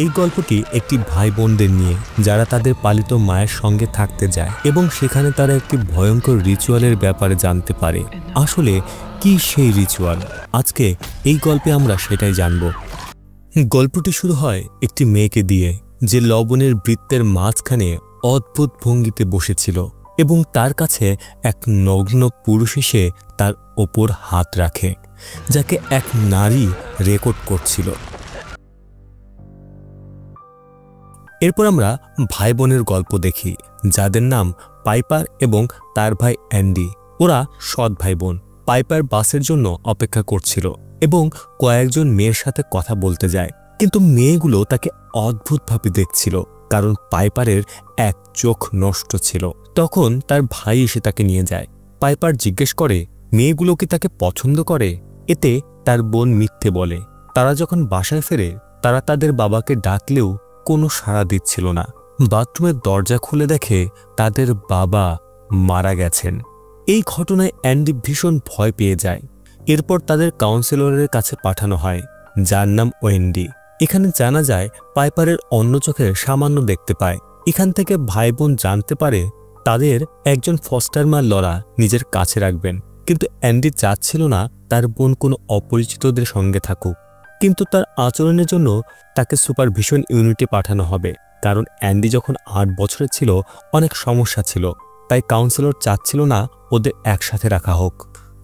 এই গল্পটি একটি ভাই বোনদের নিয়ে যারা তাদের পালিত মায়ের সঙ্গে থাকতে যায় এবং সেখানে তারা একটি ভয়ঙ্কর রিচুয়ালের ব্যাপারে জানতে পারে। আসলে কি সেই রিচুয়াল? আজকে এই গল্পে আমরা সেটাই জানব। গল্পটি শুরু হয় একটি মেয়েকে দিয়ে যে লবণের বৃত্তের মাঝখানে অদ্ভুত ভঙ্গিতে বসেছিল এবং তার কাছে এক নগ্ন পুরুষ এসে তার ওপর হাত রাখে, যাকে এক নারী রেকর্ড করছিল। এরপর আমরা ভাই বোনের গল্প দেখি যাদের নাম পাইপার এবং তার ভাই অ্যান্ডি। ওরা সৎ ভাই বোন। পাইপার বাসের জন্য অপেক্ষা করছিল এবং কয়েকজন মেয়ের সাথে কথা বলতে যায়, কিন্তু মেয়েগুলো তাকে অদ্ভুতভাবে দেখছিল কারণ পাইপারের এক চোখ নষ্ট ছিল। তখন তার ভাই এসে তাকে নিয়ে যায়। পাইপার জিজ্ঞেস করে মেয়েগুলো কি তাকে পছন্দ করে। এতে তার বোন মিথ্যে বলে। তারা যখন বাসায় ফেরে তারা তাদের বাবাকে ডাকলেও কোনো সাড়া দিচ্ছিল না। বাথরুমের দরজা খুলে দেখে তাদের বাবা মারা গেছেন। এই ঘটনায় অ্যান্ডি ভীষণ ভয় পেয়ে যায়। এরপর তাদের কাউন্সিলরের কাছে পাঠানো হয়, যার নাম ওয়েন্ডি। এখানে জানা যায় পাইপারের অন্য চোখে সামান্য দেখতে পায়। এখান থেকে ভাই বোন জানতে পারে তাদের একজন ফস্টার মা লরা নিজের কাছে রাখবেন, কিন্তু অ্যান্ডি চাচ্ছিল না তার বোন কোনো অপরিচিতদের সঙ্গে থাকুক। কিন্তু তার আচরণের জন্য তাকে সুপারভিশন ইউনিটে পাঠানো হবে, কারণ অ্যান্ডি যখন 8 বছরের ছিল অনেক সমস্যা ছিল, তাই কাউন্সিলর চাচ্ছিল না ওদের একসাথে রাখা হোক।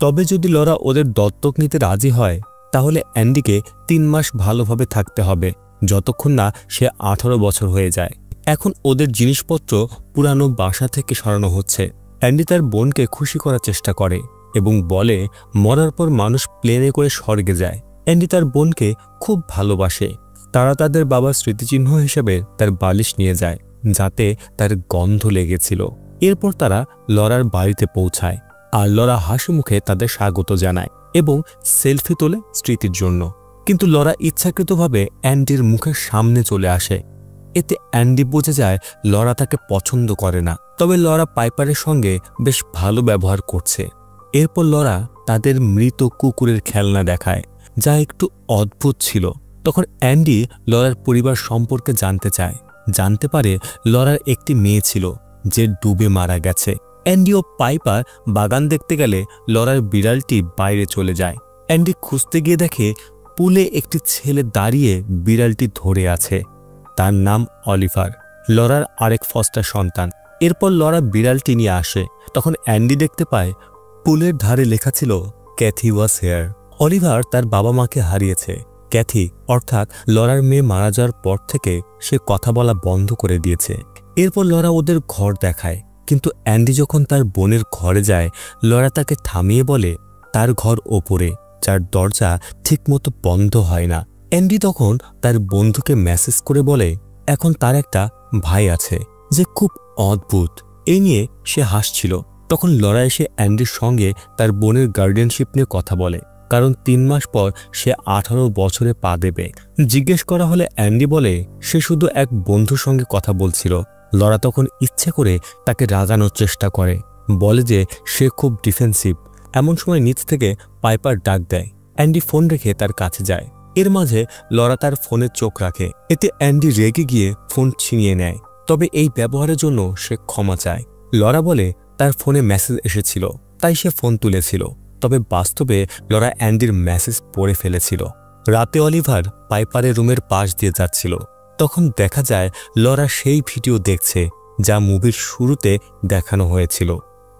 তবে যদি লরা ওদের দত্তক নিতে রাজি হয় তাহলে অ্যান্ডিকে 3 মাস ভালোভাবে থাকতে হবে, যতক্ষণ না সে 18 বছর হয়ে যায়। এখন ওদের জিনিসপত্র পুরানো বাসা থেকে সরানো হচ্ছে। অ্যান্ডি তার বোনকে খুশি করার চেষ্টা করে এবং বলে মরার পর মানুষ প্লেনে করে স্বর্গে যায়। অ্যান্ডি তার বোনকে খুব ভালোবাসে। তারা তাদের বাবার স্মৃতিচিহ্ন হিসেবে তার বালিশ নিয়ে যায়, যাতে তার গন্ধ লেগেছিল। এরপর তারা লরার বাড়িতে পৌঁছায় আর লরা হাসি মুখে তাদের স্বাগত জানায় এবং সেলফি তোলে স্মৃতির জন্য। কিন্তু লরা ইচ্ছাকৃতভাবে অ্যান্ডির মুখের সামনে চলে আসে। এতে অ্যান্ডি বুঝে যায় লরা তাকে পছন্দ করে না, তবে লরা পাইপারের সঙ্গে বেশ ভালো ব্যবহার করছে। এরপর লরা তাদের মৃত কুকুরের খেলনা দেখায়, যা একটু অদ্ভুত ছিল। তখন অ্যান্ডি লরার পরিবার সম্পর্কে জানতে চায়। জানতে পারে লরার একটি মেয়ে ছিল যে ডুবে মারা গেছে। অ্যান্ডি ও পাইপার বাগান দেখতে গেলে লরার বিড়ালটি বাইরে চলে যায়। অ্যান্ডি খুঁজতে গিয়ে দেখে পুলে একটি ছেলে দাঁড়িয়ে বিড়ালটি ধরে আছে। তার নাম অলিভার, লরার আরেক ফস্টার সন্তান। এরপর লরা বিড়ালটি নিয়ে আসে। তখন অ্যান্ডি দেখতে পায় পুলের ধারে লেখা ছিল ক্যাথি ওয়াজ হেয়ার। অলিভার তার বাবা মাকে হারিয়েছে। ক্যাথি অর্থাৎ লরার মেয়ে মারা যাওয়ার পর থেকে সে কথা বলা বন্ধ করে দিয়েছে। এরপর লরা ওদের ঘর দেখায়, কিন্তু অ্যান্ডি যখন তার বোনের ঘরে যায় লরা তাকে থামিয়ে বলে তার ঘর ওপরে, যার দরজা ঠিকমতো বন্ধ হয় না। অ্যান্ডি তখন তার বন্ধুকে মেসেজ করে বলে এখন তার একটা ভাই আছে যে খুব অদ্ভুত। এই নিয়ে সে হাসছিল। তখন লরা এসে অ্যান্ডির সঙ্গে তার বোনের গার্ডিয়ানশিপ নিয়ে কথা বলে, কারণ 3 মাস পর সে 18 বছরে পা দেবে। জিজ্ঞেস করা হলে অ্যান্ডি বলে সে শুধু এক বন্ধুর সঙ্গে কথা বলছিল। লরা তখন ইচ্ছে করে তাকে রাগানোর চেষ্টা করে, বলে যে সে খুব ডিফেন্সিভ। এমন সময় নিচ থেকে পাইপার ডাক দেয়। অ্যান্ডি ফোন রেখে তার কাছে যায়। এর মাঝে লরা তার ফোনে চোখ রাখে। এতে অ্যান্ডি রেগে গিয়ে ফোন ছিনিয়ে নেয়, তবে এই ব্যবহারের জন্য সে ক্ষমা চায়। লরা বলে তার ফোনে মেসেজ এসেছিল তাই সে ফোন তুলেছিল, তবে বাস্তবে লরা অ্যান্ডির মেসেজ পড়ে ফেলেছিল। রাতে অলিভার পাইপারের রুমের পাশ দিয়ে যাচ্ছিল। তখন দেখা যায় লরা সেই ভিডিও দেখছে যা মুভির শুরুতে দেখানো হয়েছিল।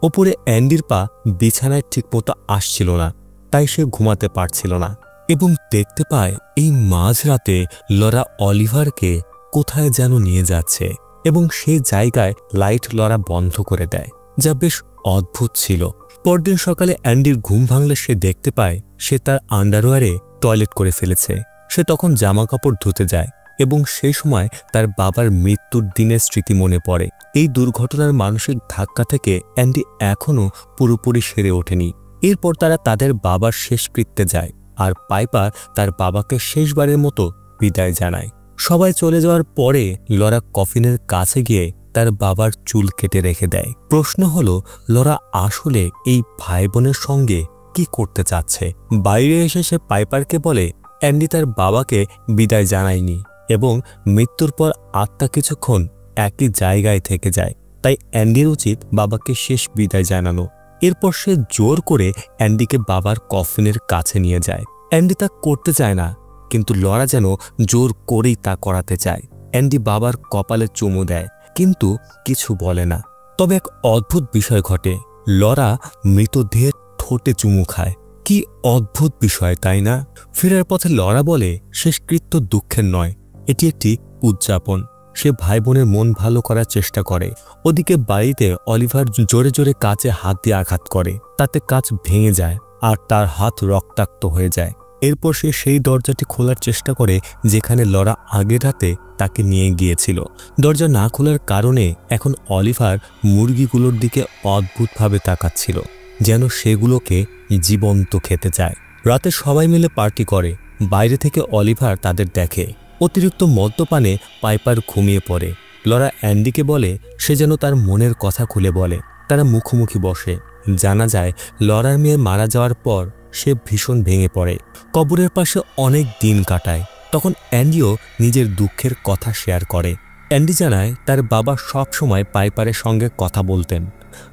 ওপরে অ্যান্ডির পা বিছানায় ঠিকমতো আসছিল না, তাই সে ঘুমাতে পারছিল না এবং দেখতে পায় এই মাঝরাতে লরা অলিভারকে কোথায় যেন নিয়ে যাচ্ছে এবং সেই জায়গায় লাইট লরা বন্ধ করে দেয়, যা বেশ অদ্ভুত ছিল। পরদিন সকালে অ্যান্ডির ঘুম ভাঙলে সে দেখতে পায় সে তার আন্ডারওয়্যারে টয়লেট করে ফেলেছে। সে তখন জামা কাপড় ধুতে যায় এবং সেই সময় তার বাবার মৃত্যুর দিনের স্মৃতি মনে পড়ে। এই দুর্ঘটনার মানসিক ধাক্কা থেকে অ্যান্ডি এখনও পুরোপুরি সেরে ওঠেনি। এরপর তারা তাদের বাবার শেষকৃত্যে যায় আর পাইপার তার বাবাকে শেষবারের মতো বিদায় জানায়। সবাই চলে যাওয়ার পরে লরা কফিনের কাছে গিয়ে তার বাবার চুল কেটে রেখে দেয়। প্রশ্ন হলো লরা আসলে এই ভাই বোনের সঙ্গে কি করতে চাচ্ছে। বাইরে এসে সে পাইপারকে বলে অ্যান্ডি তার বাবাকে বিদায় জানায়নি এবং মৃত্যুর পর আত্মা কিছুক্ষণ একই জায়গায় থেকে যায়। তাই অ্যান্ডির উচিত বাবাকে শেষ বিদায় জানানো। এরপর সে জোর করে অ্যান্ডিকে বাবার কফিনের কাছে নিয়ে যায়। অ্যান্ডি তা করতে চায় না, কিন্তু লরা যেন জোর করেই তা করাতে চায়। অ্যান্ডি বাবার কপালে চুমু দেয়, কিন্তু কিছু বলে না। তবে এক অদ্ভুত বিষয় ঘটে, লরা মৃতদেহের ঠোঁটে চুমু খায়। কি অদ্ভুত বিষয়, তাই না? ফেরার পথে লরা বলে শেষকৃত্য দুঃখের নয়, এটি একটি উদযাপন। সে ভাই বোনের মন ভালো করার চেষ্টা করে। ওদিকে বাড়িতে অলিভার জোরে জোরে কাচে হাত দিয়ে আঘাত করে, তাতে কাচ ভেঙে যায় আর তার হাত রক্তাক্ত হয়ে যায়। এরপর সে সেই দরজাটি খোলার চেষ্টা করে যেখানে লরা আগের রাতে তাকে নিয়ে গিয়েছিল। দরজা না খোলার কারণে এখন অলিভার মুরগিগুলোর দিকে অদ্ভুতভাবে তাকাচ্ছিল, যেন সেগুলোকে জীবন্ত খেতে চায়। রাতে সবাই মিলে পার্টি করে। বাইরে থেকে অলিভার তাদের দেখে। অতিরিক্ত মদ্যপানে পাইপার ঘুমিয়ে পড়ে। লরা অ্যান্ডিকে বলে সে যেন তার মনের কথা খুলে বলে। তারা মুখোমুখি বসে। জানা যায় লরার মেয়ে মারা যাওয়ার পর সে ভীষণ ভেঙে পড়ে। কবরের পাশে অনেক দিন কাটায়। তখন অ্যান্ডিও নিজের দুঃখের কথা শেয়ার করে। অ্যান্ডি জানায় তার বাবা সব সময় পাইপারের সঙ্গে কথা বলতেন,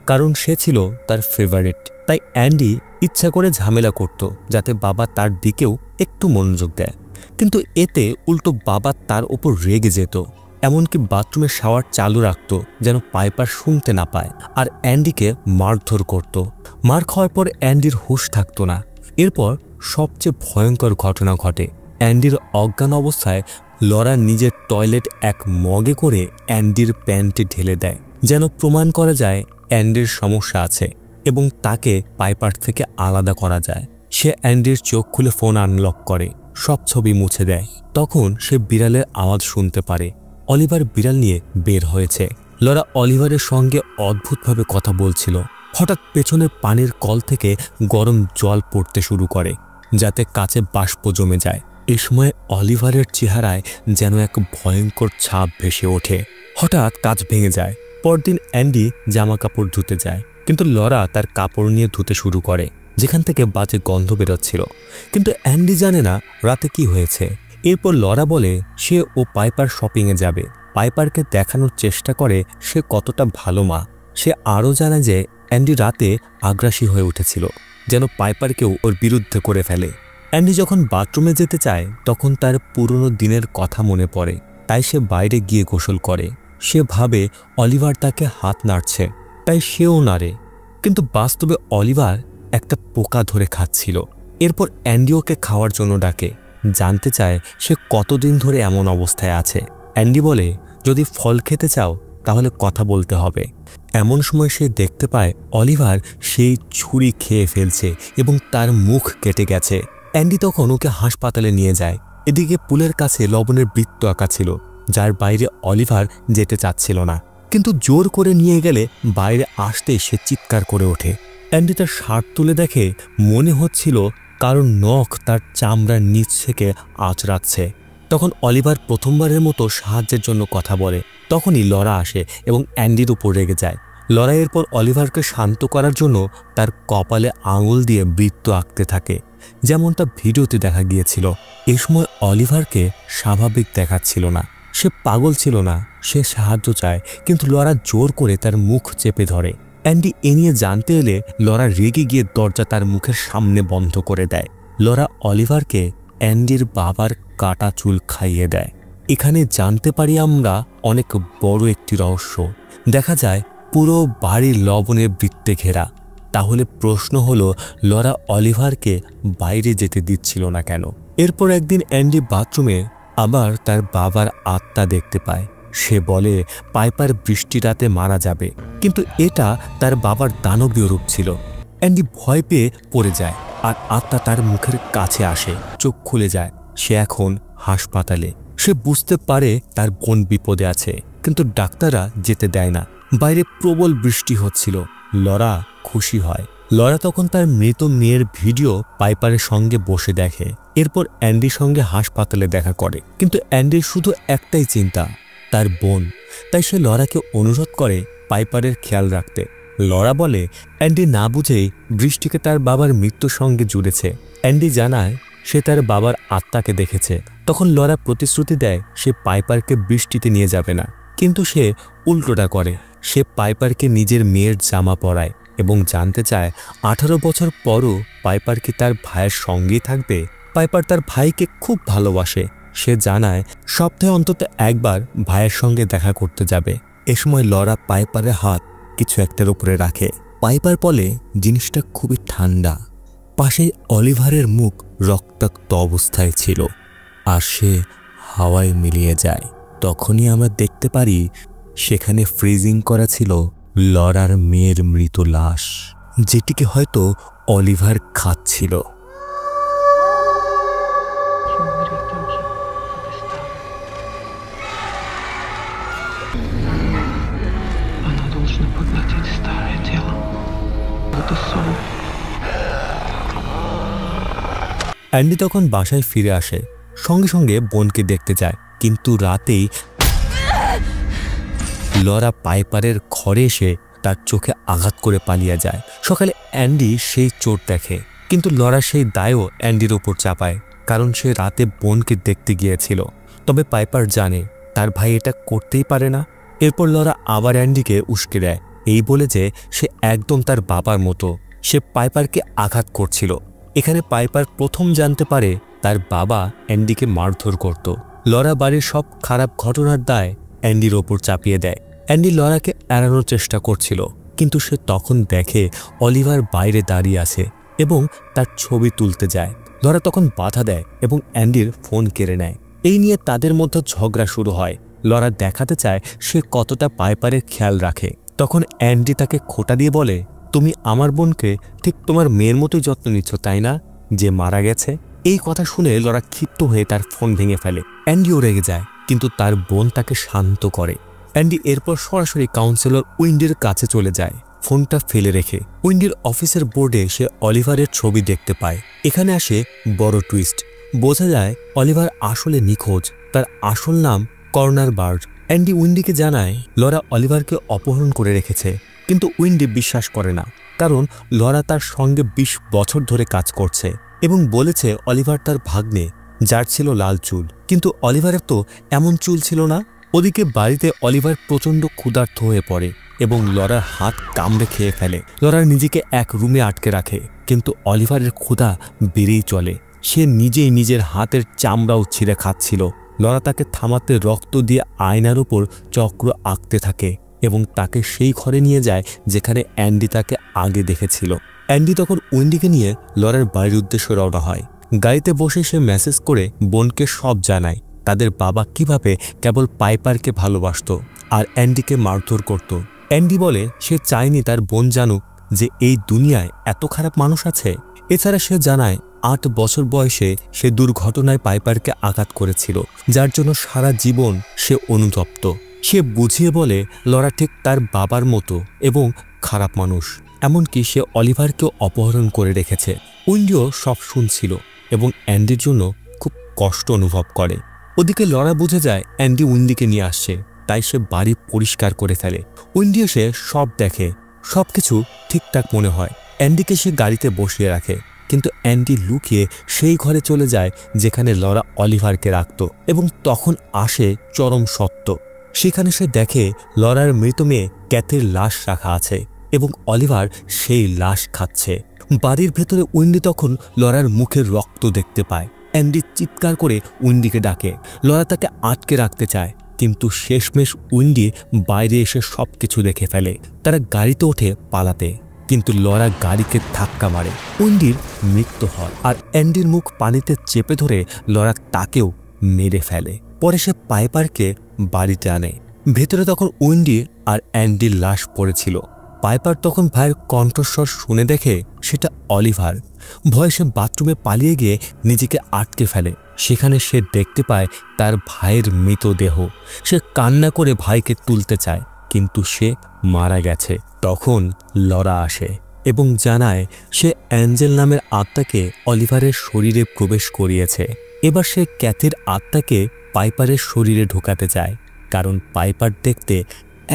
কারণ সে ছিল তার ফেভারিট। তাই অ্যান্ডি ইচ্ছা করে ঝামেলা করত যাতে বাবা তার দিকেও একটু মনোযোগ দেয়, কিন্তু এতে উল্টো বাবা তার ওপর রেগে যেত। এমনকি বাথরুমে শাওয়ার চালু রাখত যেন পাইপার শুনতে না পায়, আর অ্যান্ডিকে মারধর করত। মার খাওয়ার পর অ্যান্ডির হুঁশ থাকতো না। এরপর সবচেয়ে ভয়ঙ্কর ঘটনা ঘটে। অ্যান্ডির অজ্ঞান অবস্থায় লরা নিজের টয়লেট এক মগে করে অ্যান্ডির প্যান্টে ঢেলে দেয়, যেন প্রমাণ করা যায় অ্যান্ডির সমস্যা আছে এবং তাকে পাইপার থেকে আলাদা করা যায়। সে অ্যান্ডির চোখ খুলে ফোন আনলক করে, সব ছবি মুছে দেয়। তখন সে বিড়ালের আওয়াজ শুনতে পারে। অলিভার বিড়াল নিয়ে বের হয়েছে। লরা অলিভারের সঙ্গে অদ্ভুতভাবে কথা বলছিল। হঠাৎ পেছনের পানির কল থেকে গরম জল পড়তে শুরু করে, যাতে কাছে বাষ্প জমে যায়। এই সময় অলিভারের চেহারায় যেন এক ভয়ঙ্কর ছাপ ভেসে ওঠে। হঠাৎ কাঁচ ভেঙে যায়। পরদিন অ্যান্ডি জামা কাপড় ধুতে যায়, কিন্তু লরা তার কাপড় নিয়ে ধুতে শুরু করে, যেখান থেকে বাজে গন্ধ বেরোচ্ছিল। কিন্তু অ্যান্ডি জানে না রাতে কি হয়েছে। এরপর লরা বলে সে ও পাইপার শপিংয়ে যাবে। পাইপারকে দেখানোর চেষ্টা করে সে কতটা ভালো মা। সে আরও জানে যে অ্যান্ডি রাতে আগ্রাসী হয়ে উঠেছিল, যেন পাইপারকেও ওর বিরুদ্ধে করে ফেলে। অ্যান্ডি যখন বাথরুমে যেতে চায় তখন তার পুরনো দিনের কথা মনে পড়ে, তাই সে বাইরে গিয়ে গোসল করে। সে ভাবে অলিভার তাকে হাত নাড়ছে, তাই সেও নাড়ে, কিন্তু বাস্তবে অলিভার একটা পোকা ধরে খাচ্ছিল। এরপর অ্যান্ডি ওকে খাওয়ার জন্য ডাকে, জানতে চায় সে কতদিন ধরে এমন অবস্থায় আছে। অ্যান্ডি বলে যদি ফল খেতে চাও তাহলে কথা বলতে হবে। এমন সময় সে দেখতে পায় অলিভার সেই ছুরি খেয়ে ফেলছে এবং তার মুখ কেটে গেছে। অ্যান্ডি তখন ওকে হাসপাতালে নিয়ে যায়। এদিকে পুলের কাছে লবণের বৃত্ত আঁকা ছিল, যার বাইরে অলিভার যেতে চাচ্ছিল না, কিন্তু জোর করে নিয়ে গেলে বাইরে আসতেই সে চিৎকার করে ওঠে। অ্যান্ডি তার শার্ট তুলে দেখে মনে হচ্ছিল কারণ নখ তার চামড়ার নিচ থেকে আঁচড়াচ্ছে। তখন অলিভার প্রথমবারের মতো সাহায্যের জন্য কথা বলে। তখনই লরা আসে এবং অ্যান্ডির উপর রেগে যায়। লরা এরপর অলিভারকে শান্ত করার জন্য তার কপালে আঙুল দিয়ে বৃত্ত আঁকতে থাকে, যেমনটা ভিডিওতে দেখা গিয়েছিল। এই সময় অলিভারকে স্বাভাবিক দেখাচ্ছিল না। সে পাগল ছিল না, সে সাহায্য চায়, কিন্তু লরা জোর করে তার মুখ চেপে ধরে। অ্যান্ডি এ নিয়ে জানতে এলে লরা রেগে গিয়ে দরজা তার মুখের সামনে বন্ধ করে দেয়। লরা অলিভারকে অ্যান্ডির বাবার কাটা চুল খাইয়ে দেয়। এখানে জানতে পারি আমরা অনেক বড় একটি রহস্য। দেখা যায় পুরো বাড়ি লবণের বৃত্তে ঘেরা। তাহলে প্রশ্ন হলো লরা অলিভারকে বাইরে যেতে দিচ্ছিল না কেন? এরপর একদিন অ্যান্ডি বাথরুমে আবার তার বাবার আত্মা দেখতে পায়। সে বলে পাইপার বৃষ্টি রাতে মারা যাবে, কিন্তু এটা তার বাবার দানবীয় রূপ ছিল। অ্যান্ডি ভয় পেয়ে পড়ে যায় আর আত্মা তার মুখের কাছে আসে। চোখ খুলে যায়, সে এখন হাসপাতালে। সে বুঝতে পারে তার বোন বিপদে আছে, কিন্তু ডাক্তাররা যেতে দেয় না। বাইরে প্রবল বৃষ্টি হচ্ছিল। লরা খুশি হয়। লরা তখন তার মৃত মেয়ের ভিডিও পাইপারের সঙ্গে বসে দেখে। এরপর অ্যান্ডির সঙ্গে হাসপাতালে দেখা করে, কিন্তু অ্যান্ডির শুধু একটাই চিন্তা, তার বোন। তাই সে লরাকে অনুরোধ করে পাইপারের খেয়াল রাখতে। লরা বলে অ্যান্ডি না বুঝেই বৃষ্টিকে তার বাবার মৃত্যুর সঙ্গে জুড়েছে। অ্যান্ডি জানায় সে তার বাবার আত্মাকে দেখেছে, তখন লরা প্রতিশ্রুতি দেয় সে পাইপারকে বৃষ্টিতে নিয়ে যাবে না, কিন্তু সে উল্টোটা করে। সে পাইপারকে নিজের মেয়ের জামা পরায় এবং জানতে চায় 18 বছর পরও পাইপার কি তার ভাইয়ের সঙ্গেই থাকবে। পাইপার তার ভাইকে খুব ভালোবাসে। সে জানায় সপ্তাহে অন্তত একবার ভাইয়ের সঙ্গে দেখা করতে যাবে। এ সময় লরা পাইপারের হাত কিছু একটার উপরে রাখে। পাইপার বলে জিনিসটা খুবই ঠান্ডা। পাশেই অলিভারের মুখ রক্তাক্ত অবস্থায় ছিল, আর সে হাওয়ায় মিলিয়ে যায়। তখনই আমরা দেখতে পারি সেখানে ফ্রিজিং করা ছিল লরার মেয়ের মৃত লাশ, যেটিকে হয়তো অলিভার খাচ্ছিল। অ্যান্ডি তখন বাসায় ফিরে আসে, সঙ্গে সঙ্গে বোনকে দেখতে যায়, কিন্তু রাতেই লরা পাইপারের ঘরে এসে তার চোখে আঘাত করে পালিয়ে যায়। সকালে অ্যান্ডি সেই চোট দেখে, কিন্তু লরা সেই দায়ও অ্যান্ডির ওপর চাপায়, কারণ সে রাতে বোনকে দেখতে গিয়েছিল। তবে পাইপার জানে তার ভাই এটা করতেই পারে না। এরপর লরা আবার অ্যান্ডিকে উস্কে দেয়, এই বলে যে সে একদম তার বাবার মতো। সে পাইপারকে আঘাত করছিল। এখানে পাইপার প্রথম জানতে পারে তার বাবা অ্যান্ডিকে মারধর করত। লরা বাড়ির সব খারাপ ঘটনার দায় অ্যান্ডির ওপর চাপিয়ে দেয়। অ্যান্ডি লরাকে এড়ানোর চেষ্টা করছিল, কিন্তু সে তখন দেখে অলিভার বাইরে দাঁড়িয়ে আছে এবং তার ছবি তুলতে যায়। লরা তখন বাধা দেয় এবং অ্যান্ডির ফোন কেড়ে নেয়। এই নিয়ে তাদের মধ্যে ঝগড়া শুরু হয়। লরা দেখাতে চায় সে কতটা পাইপারের খেয়াল রাখে। তখন অ্যান্ডি তাকে খোঁটা দিয়ে বলে, তুমি আমার বোনকে ঠিক তোমার মেয়ের মতোই যত্ন নিচ্ছ, তাই না, যে মারা গেছে। এই কথা শুনে লরা ক্ষিপ্ত হয়ে তার ফোন ভেঙে ফেলে। অ্যান্ডিও রেগে যায়, কিন্তু তার বোন তাকে শান্ত করে। অ্যান্ডি এরপর সরাসরি কাউন্সিলর উইন্ডির কাছে চলে যায়, ফোনটা ফেলে রেখে। উইন্ডির অফিসের বোর্ডে সে অলিভারের ছবি দেখতে পায়। এখানে আসে বড় টুইস্ট। বোঝা যায় অলিভার আসলে নিখোঁজ। তার আসল নাম কর্নার বার্ড। অ্যান্ডি উইন্ডিকে জানায় লরা অলিভারকে অপহরণ করে রেখেছে, কিন্তু উইন্ডি বিশ্বাস করে না, কারণ লরা তার সঙ্গে 20 বছর ধরে কাজ করছে এবং বলেছে অলিভার তার ভাগ্নে, যার ছিল লাল চুল, কিন্তু অলিভারের তো এমন চুল ছিল না। ওদিকে বাড়িতে অলিভার প্রচণ্ড ক্ষুধার্ত হয়ে পড়ে এবং লরার হাত কামড়ে খেয়ে ফেলে। লরা নিজেকে এক রুমে আটকে রাখে, কিন্তু অলিভারের ক্ষুধা বেড়েই চলে। সে নিজেই নিজের হাতের চামড়াও ছিঁড়ে খাচ্ছিল। লরা তাকে থামাতে রক্ত দিয়ে আয়নার উপর চক্র আঁকতে থাকে এবং তাকে সেই ঘরে নিয়ে যায় যেখানে অ্যান্ডি তাকে আগে দেখেছিল। অ্যান্ডি তখন উইন্ডিকে নিয়ে লরার বাড়ির উদ্দেশ্যে রওনা হয়। গাড়িতে বসে সে মেসেজ করে বোনকে সব জানায়, তাদের বাবা কিভাবে কেবল পাইপারকে ভালোবাসত আর অ্যান্ডিকে মারধর করত। অ্যান্ডি বলে সে চায়নি তার বোন জানুক যে এই দুনিয়ায় এত খারাপ মানুষ আছে। এছাড়া সে জানায় 8 বছর বয়সে সে দুর্ঘটনায় পাইপারকে আঘাত করেছিল, যার জন্য সারা জীবন সে অনুতপ্ত। সে বুঝিয়ে বলে লরা ঠিক তার বাবার মতো এবং খারাপ মানুষ, এমনকি সে অলিভারকেও অপহরণ করে রেখেছে। উইন্ডিও সব শুনছিল এবং অ্যান্ডির জন্য খুব কষ্ট অনুভব করে। ওদিকে লরা বুঝে যায় অ্যান্ডি উইন্ডিকে নিয়ে আসছে, তাই সে বাড়ি পরিষ্কার করে ফেলে। উইন্ডি এসে সব দেখে, সবকিছু ঠিকঠাক মনে হয়। অ্যান্ডিকে সে গাড়িতে বসিয়ে রাখে, কিন্তু অ্যান্ডি লুকিয়ে সেই ঘরে চলে যায় যেখানে লরা অলিভারকে রাখত এবং তখন আসে চরম সত্য। সেখানে সে দেখে লরার মৃত মেয়ে ক্যাথের লাশ রাখা আছে এবং অলিভার সেই লাশ খাচ্ছে। বাড়ির ভেতরে উইন্ডি তখন লরার মুখের রক্ত দেখতে পায়। অ্যান্ডি চিৎকার করে উইন্ডিকে ডাকে। লরা তাকে আটকে রাখতে চায়, কিন্তু শেষমেশ উইন্ডি বাইরে এসে সবকিছু দেখে ফেলে। তারা গাড়িতে ওঠে পালাতে, কিন্তু লরা গাড়িকে ধাক্কা মারে। উইন্ডির মৃত্যু হয় আর অ্যান্ডির মুখ পানিতে চেপে ধরে লরা তাকেও মেরে ফেলে। পরে সে পাইপারকে বাড়িতে আনে। ভেতরে তখন উইন্ডি আর অ্যান্ডির লাশ পড়েছিল। পাইপার তখন ভাইয়ের কণ্ঠস্বর শুনে দেখে সেটা অলিভার। ভয়ে সে বাথরুমে পালিয়ে গিয়ে নিজেকে আটকে ফেলে। সেখানে সে দেখতে পায় তার ভাইয়ের মৃতদেহ। সে কান্না করে ভাইকে তুলতে চায়, কিন্তু সে মারা গেছে। তখন লরা আসে এবং জানায় সে অ্যাঞ্জেল নামের আত্মাকে অলিভারের শরীরে প্রবেশ করিয়েছে। এবার সে ক্যাথের আত্মাকে পাইপারের শরীরে ঢোকাতে চায়, কারণ পাইপার দেখতে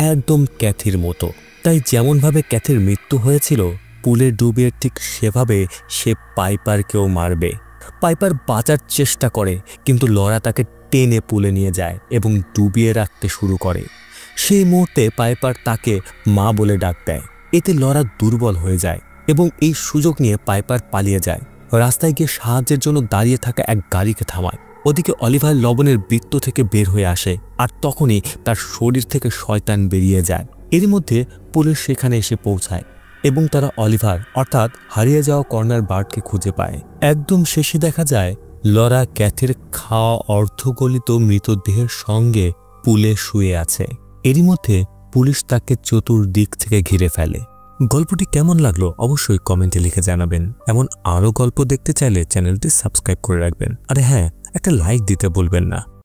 একদম ক্যাথির মতো। তাই যেমনভাবে ক্যাথের মৃত্যু হয়েছিল পুলে ডুবিয়ে, ঠিক সেভাবে সে পাইপারকেও মারবে। পাইপার বাঁচার চেষ্টা করে, কিন্তু লরা তাকে টেনে পুলে নিয়ে যায় এবং ডুবিয়ে রাখতে শুরু করে। সেই মুহূর্তে পাইপার তাকে মা বলে ডাক দেয়। এতে লরা দুর্বল হয়ে যায় এবং এই সুযোগ নিয়ে পাইপার পালিয়ে যায়। রাস্তায় গিয়ে সাহায্যের জন্য দাঁড়িয়ে থাকা এক গাড়িকে থামায়। ওদিকে অলিভার লবণের বৃত্ত থেকে বের হয়ে আসে, আর তখনই তার শরীর থেকে শয়তান বেরিয়ে যায়। এর মধ্যে পুলিশ সেখানে এসে পৌঁছায় এবং তারা অলিভার অর্থাৎ হারিয়ে যাওয়া কর্নার বার্ডকে খুঁজে পায়। একদম শেষে দেখা যায় লরা ক্যাথের খাওয়া অর্ধগলিত মৃতদেহের সঙ্গে পুলে শুয়ে আছে। এরই মধ্যে পুলিশ তাকে চতুর্দিক থেকে ঘিরে ফেলে। গল্পটি কেমন লাগলো অবশ্যই কমেন্টে লিখে জানাবেন। এমন আরও গল্প দেখতে চাইলে চ্যানেলটি সাবস্ক্রাইব করে রাখবেন। আরে হ্যাঁ, একটা লাইক দিতে ভুলবেন না।